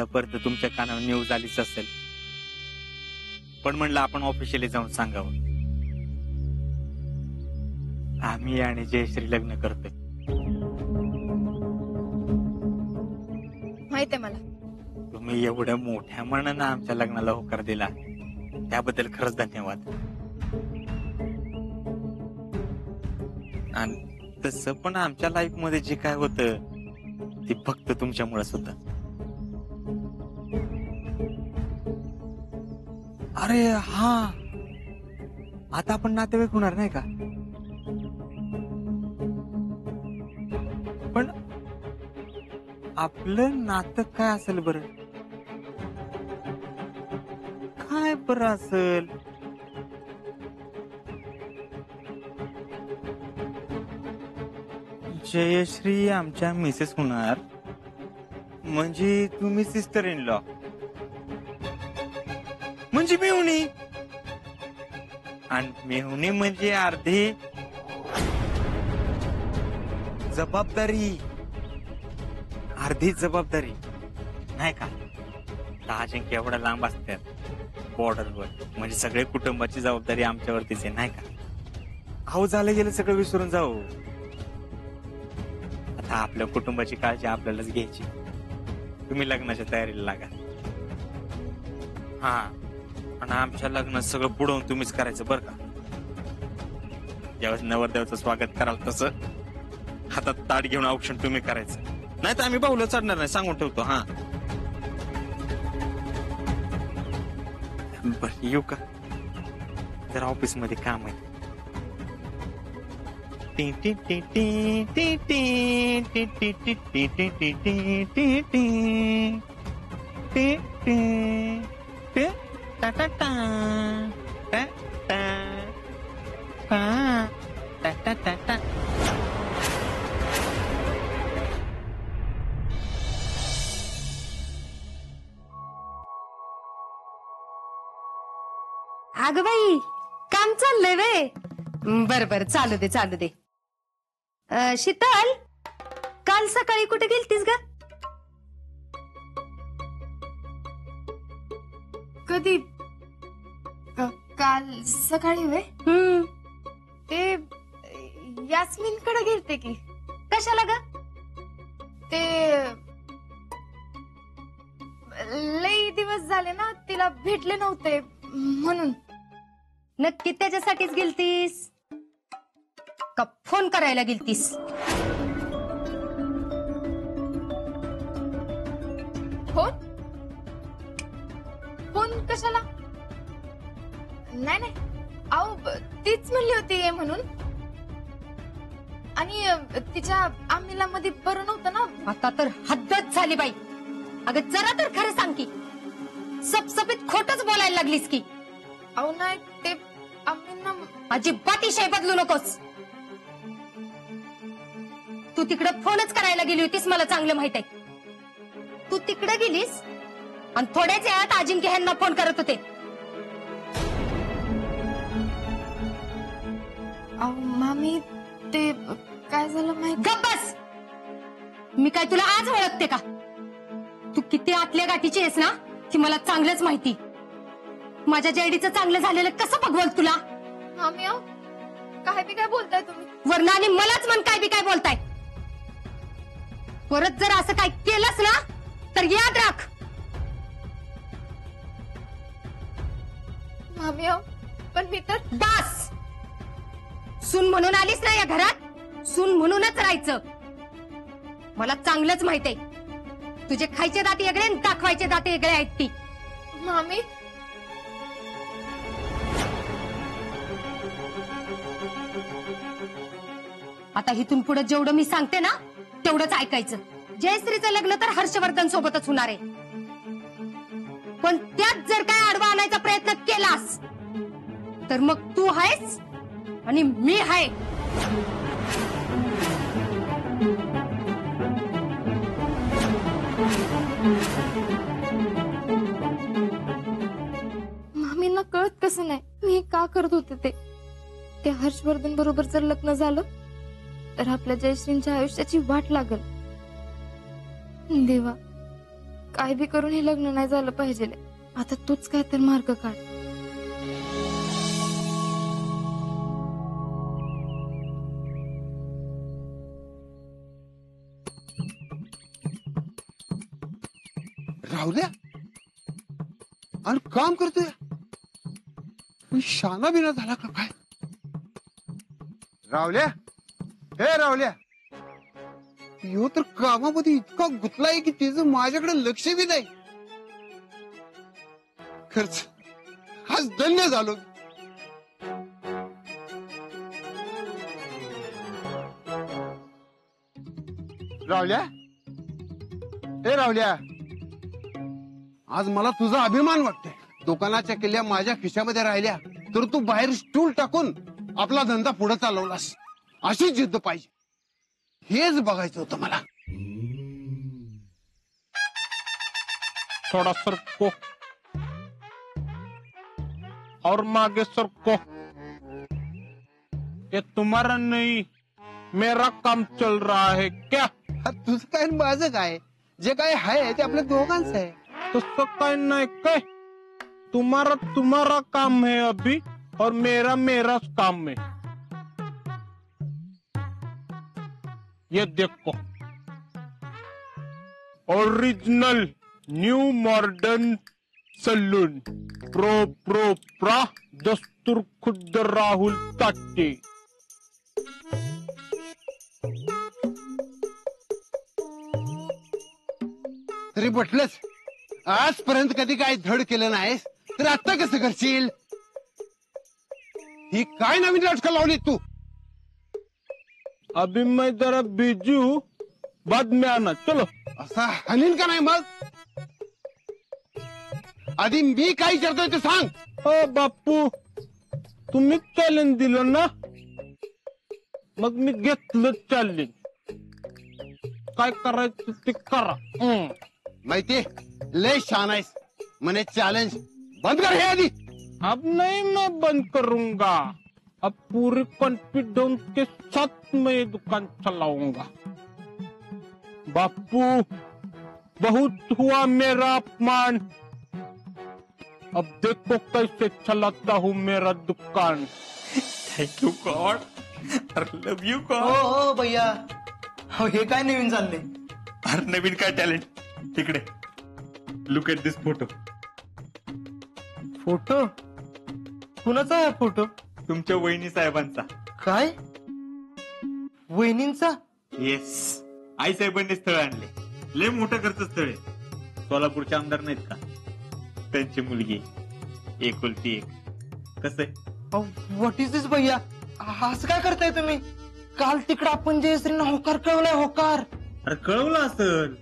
आतापर्यंत तुमच्या कानावर न्यूज आलीच असेल, पण म्हणलं आपण ऑफिशियली जाऊन सांगावं. आम्ही आणि जयश्री लग्न करतोय. माहित आहे मला. तुम्ही एवढ्या मोठ्या मनानं आमच्या लग्नाला होकार दिला, त्याबद्दल खरंच धन्यवाद. आणि तसं पण आमच्या लाईफ मध्ये जे काय होतं ते फक्त तुमच्यामुळेच होतं. अरे हा, आता आपण नातेवाईक होणार नाही का? पण आपलं नातं काय असेल बरं? काय बरं असेल? जयश्री आमच्या मिसेस होणार म्हणजे तुम्ही सिस्टर इन लॉ, म्हणजे मेहुणी, आणि मेहुणी म्हणजे अर्धी जबाबदारी. अर्धी जबाबदारी नाही का? अजिंक्य एवढा लांब असतात बॉर्डरवर, म्हणजे सगळे कुटुंबाची जबाबदारी आमच्यावरतीच आहे नाही का? अहो झालं गेलं सगळं विसरून जाऊ. आता आपल्या कुटुंबाची काळजी आपल्यालाच घ्यायची. तुम्ही लग्नाच्या तयारीला लागा. हा, आणि आमच्या लग्नात सगळं पुढवून तुम्हीच करायचं बरं का? ज्यावेळेस नवरदेवाचं स्वागत कराल तसं हातात ताट घेऊन औक्षण तुम्ही करायचं, नाही तर आम्ही बाहुलं चढणार नाही, सांगून ठेवतो. हा बर, येऊ का? जरा ऑफिस मध्ये काम आहे. अगं बाई, काम चाललंय वे. बर बर, चालू दे चालू दे. शीतल, काल सकाळी कुठे गेलतीस ग? कधी? काल सकाळी वे ते यास्मिन कडे गेलते की. कशाला ग? ते लई दिवस झाले ना तिला भेटले नव्हते म्हणून. नक्की त्याच्यासाठीच गेलतीस का फोन करायला गेलतीस? फोन? फोन कशाला? नाही नाही, अहो तीच म्हणली होती ये म्हणून. आणि तिच्या आम्हीला मध्ये बरं नव्हतं ना. आता तर हद्दच झाली बाई. अगं जरा तर खरं सांग की, सपसपीत खोटच बोलायला लागलीस की. अहो नाही, ते आम्हींना अजिबात विषय बदलू नकोस. तू तिकडे फोनच करायला गेली होतीस, मला चांगलं माहित आहे. तू तिकडे गेलीस आणि थोड्याच वेळात अजिंक्य ह्यांना फोन करत होते. अहो मामी, ते काय झालं माहित? गप्प बस. मी काय तुला आज ओळखते का? तू किती आतल्या गाठीची आहेस ना, ती मला चांगलंच माहिती. माझ्या जयडीचं चांगलं झालेलं कसं बघवल तुला? मामी अहो, काय बी काय बोलताय तुम्ही? वरना आणि मलाच म्हण काय बी काय बोलताय. परत जर असं काय केलंस ना तर याद राख. मामी अहो, पण मी तर. बस. सून म्हणून आलीस ना या घरात, सून म्हणूनच राहायचं. मला चांगलंच माहित आहे तुझे खायचे दाते वेगळे आणि दाखवायचे दाते वेगळे आहेत. ती मामी, आता इथून पुढे जेवढं मी सांगते ना तेवढंच ऐकायचं. जयश्रीचं लग्न तर हर्षवर्धन सोबतच होणार आहे, पण त्यात जर काय आडवा आणायचा प्रयत्न केलास तर मग तू आहेस आणि मी आहे. मामींना कळत कसं नाही मी हे का करत होते ते. त्या हर्षवर्धन बरोबर जर लग्न झालं तर आपल्या जयश्रींच्या आयुष्याची वाट लागल. देवा, काय बी करून हे लग्न नाही झालं पाहिजे. आता तूच काय तर मार्ग काढ. राहुल्या आणि काम करतोय, शाना बिना झाला का काय? राहुल्या, हे राहुल्या, यो तर कामामध्ये इतका गुंतलाय की तिचं माझ्याकडे लक्ष बी नाही. खर्च आज धन्य झालो. राहुल्या, हे राहुल्या, आज मला तुझा अभिमान वाटतोय. दुकानाच्या किल्ल्या माझ्या खिशामध्ये राहिल्या तर तू बाहेर स्टूल टाकून आपला धंदा पुढे चालवलास. अशीच जिद्द पाहिजे, हेच बघायचं होतं मला. थोड़ा सरको और मागे सरको. ये तुम्हारा नहीं मेरा काम चल रहा है क्या? हा, तुझं काय आणि माझं काय? जे काय आहे ते आपल्या दोघांचं आहे. तसं काय नाही काय. तुम्हारा तुम्हारा काम है अभी और मेरा मेरा काम है. ये देखो ओरिजिनल न्यू मॉडर्न सलून प्रो प्रा दस्तूर खुद राहुल ताटे. तरी म्हटलंच, आजपर्यंत कधी काय धड केलं नाहीस तर आता कसं करशील? ही काय नवीन नाटकं लावली तू? अभी मैं जरा बिजी हूँ, बाद में आना. चलो. असा हनीन का नाही मग? आधी मी काय करतोय ते सांग. हो बापू, तुम्हीच चॅलेंज दिलं ना, मग मी घेतलं चॅलेंज. काय करायचं ते करा. माहिती लय छान आहेस म्हणे. चॅलेंज बंद कर हे आधी. अब नहीं मैं बंद करूंगा. अब पूरे कॉन्फिडेंस के साथ मैं ये दुकान चलाऊंगा. बापू, बहुत हुआ मेरा अपमान. अब देखो कैसे चलाता हूँ मेरा दुकान. Thank you God. Love you हो गॉड. हो भैया, हो हे काय नवीन चाललंय? अरे नवीन काय टॅलेंट तिकडे. Look at this photo. Photo? कुणाचा आहे फोटो? तुमच्या वहिनी साहेबांचा. काय? वहिनींचा? येस, आई साहेबांनी स्थळ आणले. लय मोठं खर्च स्थळ आहे. सोलापूरचे आमदार नाहीत का, त्यांची मुलगी एकुलती एक. कसं आहे? व्हॉट इज दिस भैया? असं काय करताय तुम्ही? काल तिकडं आपण जयश्रींना होकार कळवलाय. होकार अरे कळवलं असल,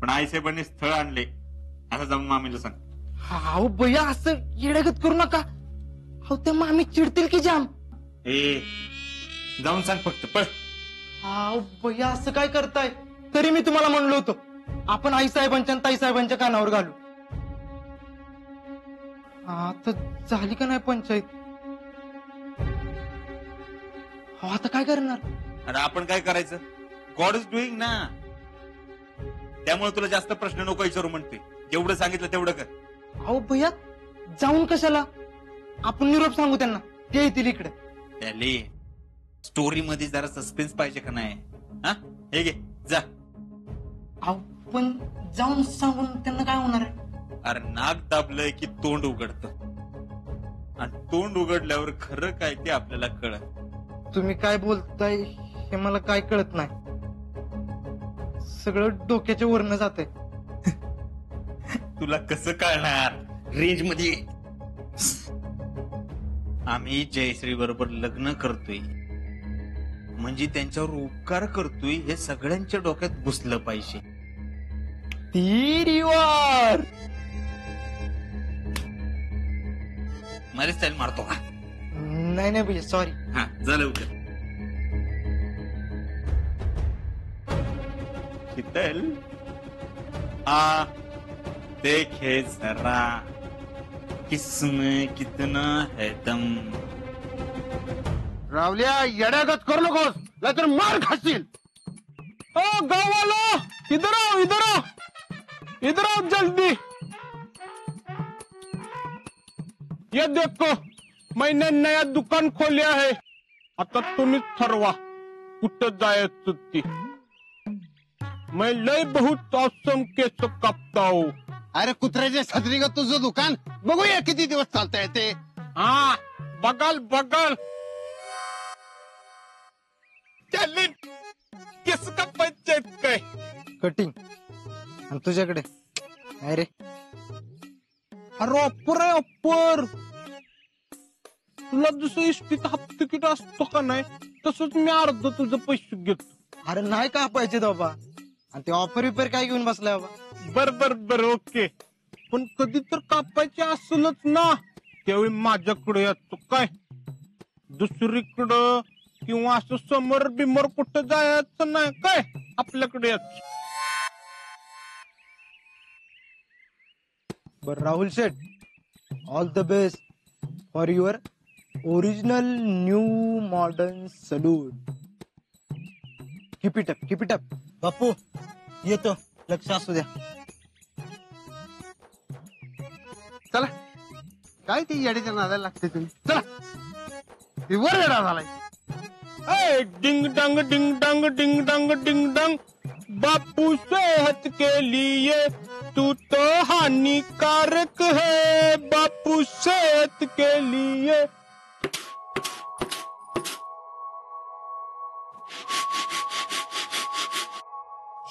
पण आई साहेबांनी स्थळ आणले. आता जाऊन मामीला सांग. हा भैया, असं येड्यागत करू नका. हो ते मामी चिडतील की जाम. ए जाऊन सांग फक्त, पळ. हा भैया, असं काय करताय? तरी मी तुम्हाला म्हणलो होतो आपण आई साहेबांच्या आणि ताई साहेबांच्या कानावर घालू. आता झाली का नाही पंचायत? हो आता काय करणार? अरे आपण काय करायचं? गॉड इज डुईंग ना. त्यामुळे तुला जास्त प्रश्न नको विचारू म्हणते. जेवढं सांगितलं तेवढं कर. अहो भैया, जाऊन कशाला? आपण निरोप सांगू त्यांना, ते येतील इकडे. त्याले स्टोरी मध्ये जरा सस्पेन्स पाहिजे का नाही? हा हे घे जा. अहो पण जाऊन सांगून त्यांना काय होणार आहे? अरे नाक दाबलंय की तोंड उघडत, आणि तोंड उघडल्यावर खरं काय ते आपल्याला कळत. तुम्ही काय बोलताय हे मला काय कळत नाही. सगळं डोक्याच्या वरनं जातंय. तुला कसं कळणार? रेंज मध्ये. आम्ही जयश्री बरोबर लग्न करतोय म्हणजे त्यांच्यावर उपकार करतोय हे सगळ्यांच्या डोक्यात घुसलं पाहिजे. तीर माझी स्टाईल मारतो का? नाही नाही भैया, सॉरी. हा झालं उद्या. शीतल, आ देखे जरा किसमें कितना है दम. रावल्या, येड्यागत करू नकोस नाहीतर मार खाशील. ओ गाँव वालों, इधर आओ इधर आओ. इधर आओ जल्दी. ये देखो मैंने नया दुकान खोलिया है. आता तुम्हीच ठरवा कुठं जायचं ती. मैं लय बहुत औसम केस कापता हूँ. अरे कुत्र्याच्या छत्री का तुझं दुकान बघूया किती दिवस चालतंय ते. हाँ बगल बगल. चलिन किसका पंचायत काय. कटिंग आणि तुझ्याकडे अरे अरे अप्पर आहे अप्पर. तुला जसं इष्टीत हाफ तिकीट असतो का नाही तसंच मी अर्ध तुझं पैसे घेतो. अरे नाही का पाहिजे बाबा. आणि ते ऑफर विफर काय घेऊन बसलाय बाबा. बर बर बर ओके. पण कधी तर कापायचे असलच ना त्यावेळी माझ्याकडे येतो काय. दुसरीकडं किंवा असं समोर बिमोर कुठं जायचं नाही काय आपल्याकडे येतो. बर Rahul Sheth all the best for your original new modern salon. Keep it up Bapu. येतो लक्ष असू द्या. चला काय ती येडीच्या नादाला लागते तुम्ही. चला ती वर येडा झालाय. ए, डिंग डंग डिंग डंग डिंग डंग डिंग डंग. बापू सेहत के लिए तू तो हानिकारक है. बापू सेहत के लिए.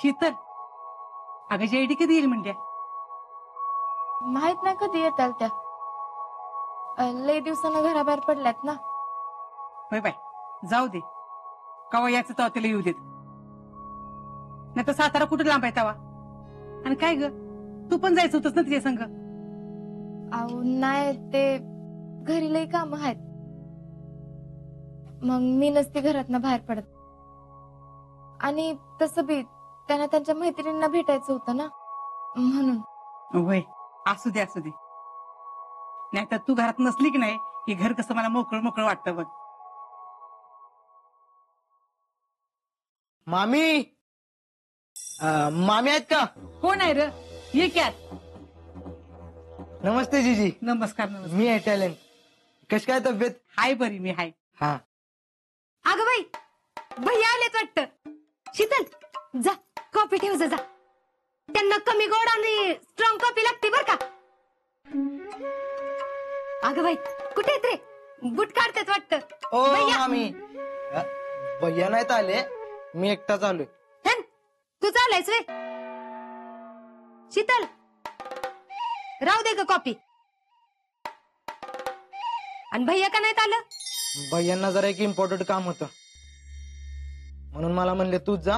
शीतल अगं जेडी कधी येईल म्हणत्या. माहित नाही कधी येताल त्या. लय दिवसानं घराबाहेर पडल्यात ना. होय बाय जाऊ दे. कवा याचं तेव्हा त्याला येऊ देत. नाही तर सातारा कुठे लांब आहे तवा. आणि काय ग तू पण जायचं होतस ना तिच्या संग. अहो नाही ते घरी लय काम आहेत. मग मी नसते घरातनं बाहेर पडत. आणि तसं बी त्यांना त्यांच्या मैत्रिणींना भेटायचं होतं ना म्हणून. होय असू दे असू दे. नाही तर तू घरात नसली की नाही हे घर कसं मला मोकळं मोकळं वाटतं बघ. मामी मामी आहेत का. कोण आहे र ये क्या. नमस्ते जीजी. नमस्कार नमस्कार. मी आहे टॅलेंट. कशी काय तब्येत. हाय बरी मी हाय. हा अगं बाई भैया आलेत वाटतं. शीतल जा कॉफी ठेव जा. त्यांना कमी गोड आणि स्ट्रॉंग कॉफी लागते बर का. अगं बाई कुठे आहेत रे. बुट काढतात वाटतं. ओ भैया. मामी भैया नाहीत आले. मी एकटाच आलोय. हं, तू चालायस वे. शीतल राहू दे ग कॉफी. आणि भैया का नाहीत आलं. भैयांना जरा एक इम्पॉर्टंट काम होतं म्हणून मला म्हणले तूच जा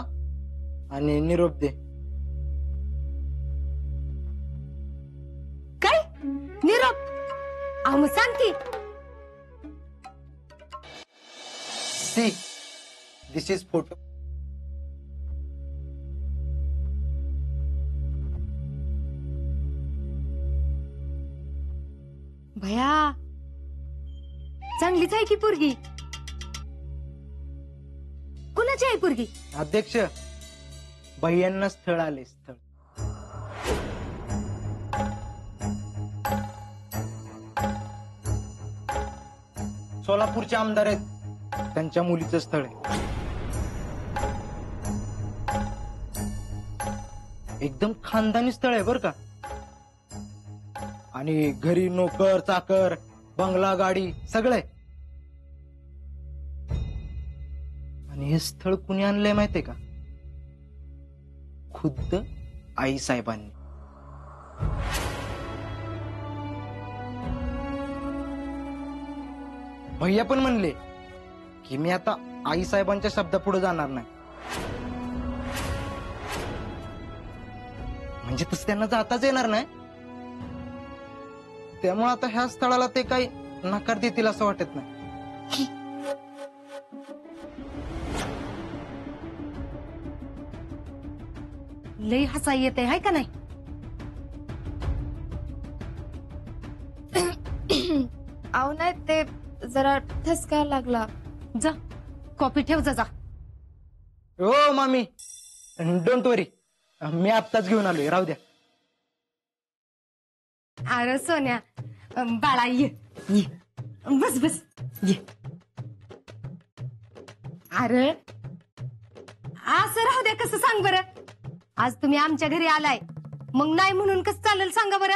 आणि निरोप दे. काय निरोप. अहो मग सांग की. See this is photo. भया चांगलीच आहे की पोरगी. कुणाची आहे पोरगी. अध्यक्ष भैयांना स्थळ आले. स्थळ सोलापूरचे आमदार आहेत त्यांच्या मुलीचं स्थळ आहे. एकदम खानदानी स्थळ आहे बर का. आणि घरी नोकर चाकर बंगला गाडी सगळे. आणि हे स्थळ कुणी आणलंय माहितीये का. खुद्द आई साहेबांनी. भैया पण म्हणले की मी आता आई साहेबांच्या शब्दापुढे जाणार नाही. म्हणजे तसं त्यांना जाताच येणार नाही. त्यामुळे आता ह्या स्थळाला ते काही नकार देतील असं वाटत नाही. लई हसा येते हाय का नाही. अहो नाही ते जरा ठसका लागला. जा कॉफी ठेव जा. हो मामी डोंट वरी. मी आत्ताच घेऊन आलोय. राहू द्या. अरे सोन्या बाळा ये ये बस बस ये. अरे असं राहू द्या, कसं सांग बरं. आज तुम्ही आमच्या घरी आलाय, मग नाही म्हणून कसं चालेल सांगा बरं.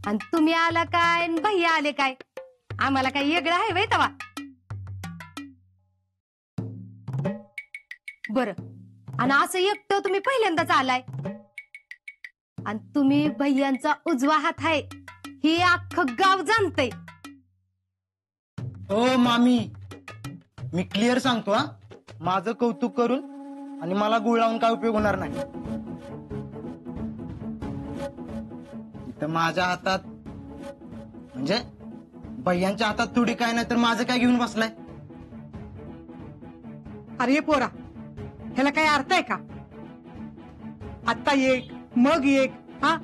आणि तुम्ही आला काय आणि भैया आले काय, आम्हाला काही वेगळं आहे वय तवा. बर आणि असं एकटं तुम्ही पहिल्यांदाच आलाय, आणि तुम्ही भैयांचा उजवा हात आहे हे अख्खं गाव जाणतंय. ओ मामी, मी क्लिअर सांगतो हा, माझं कौतुक करून आणि मला गुळ लावून काय उपयोग होणार नाही. इथं माझ्या हातात म्हणजे भैयांच्या हातात थोडी काय नाही तर माझं काय घेऊन बसलाय. अरे पोरा, ह्याला काही अर्थ आहे का? आत्ता एक मग एक, हा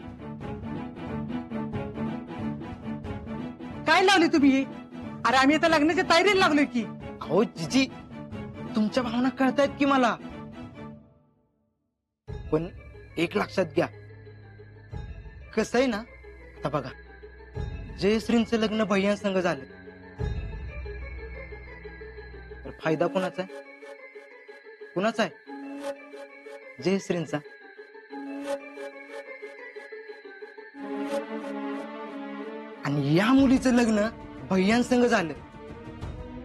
काय लावले तुम्ही? अरे आम्ही आता लग्नाच्या तयारीला लागलोय की. अहो जिजी, तुमच्या भावना कळतायत की मला, पण एक लक्षात घ्या, कसं आहे ना, आता बघा जयश्रींचं लग्न भैयांसंग झालं तर फायदा कोणाचा आहे? कुणाचा आहे? जयश्रींचा. आणि या मुलीचं लग्न भैयांसंग झालं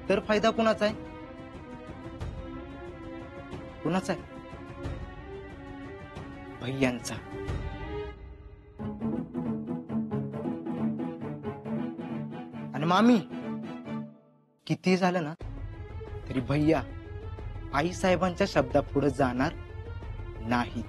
तर फायदा कुणाचा आहे? कुणाचा आहे? भैयांचा. आणि मामी, किती झालं ना तरी भैया आई साहेबांच्या शब्दापुढे जाणार नाही.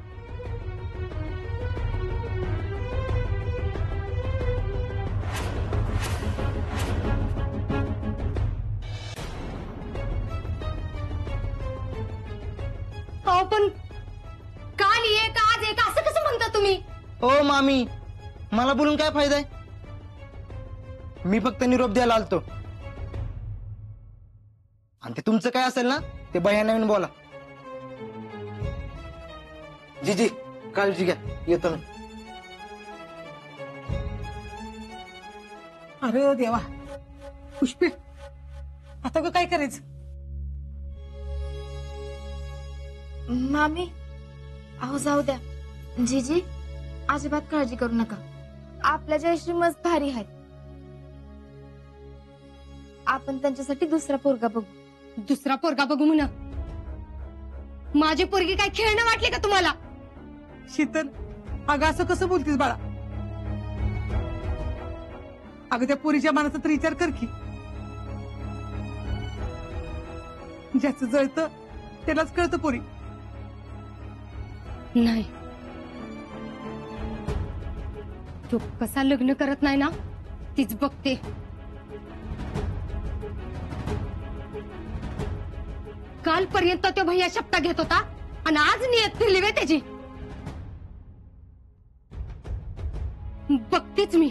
हो पण काल एक आज एक असं कसं म्हणता तुम्ही? ओ मामी, मला बोलून काय फायदा आहे? मी फक्त निरोप द्यायला आलतो, आणि ते तुमचं काय असेल ना ते भैया नवीन बोला. जी काळजी घ्या, येतो मी. अरे देवा, पुष्पे आता ग काय करायचं? मामी, अहो जाऊ द्या. जीजी अजिबात काळजी करू नका, आपल्या जयश्री मस्त भारी आहेत. आपण त्यांच्यासाठी दुसरा पोरगा बघू. दुसरा पोरगा बघू म्हणा? माझी पोरगी काय खेळणं वाटली का तुम्हाला? शीतल, अगं असं कसं बोलतीस बाळा? अगं त्या पोरीच्या मनाचा तर विचार कर की. ज्याचं जळतं त्यालाच कळतं पोरी. नाही, तो कसा लग्न करत नाही ना तीच बघते. कालपर्यंत तो भैया शपथा घेत होता आणि आज नियत फिरली वे त्याची. बघतेच मी.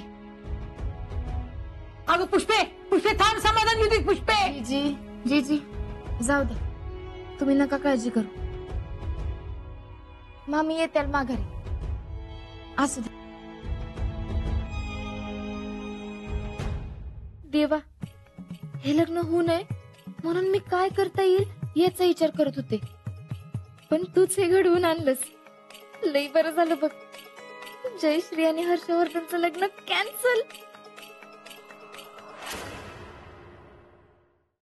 अगं पुष्पे, पुष्पे थांब, समाधान घेऊ दे पुष्पे. जीजी जाऊ द्या, तुम्ही नका काळजी करू. मामी येतील माघारी, असू दे. देवा, हे लग्न होऊ नये म्हणून मी काय करता येईल याचा विचार करत होते, पण तूच हे घडवून आणलंस. लई बरं झालं बघ. जयश्री आणि हर्षवर्धनचं लग्न कॅन्सल.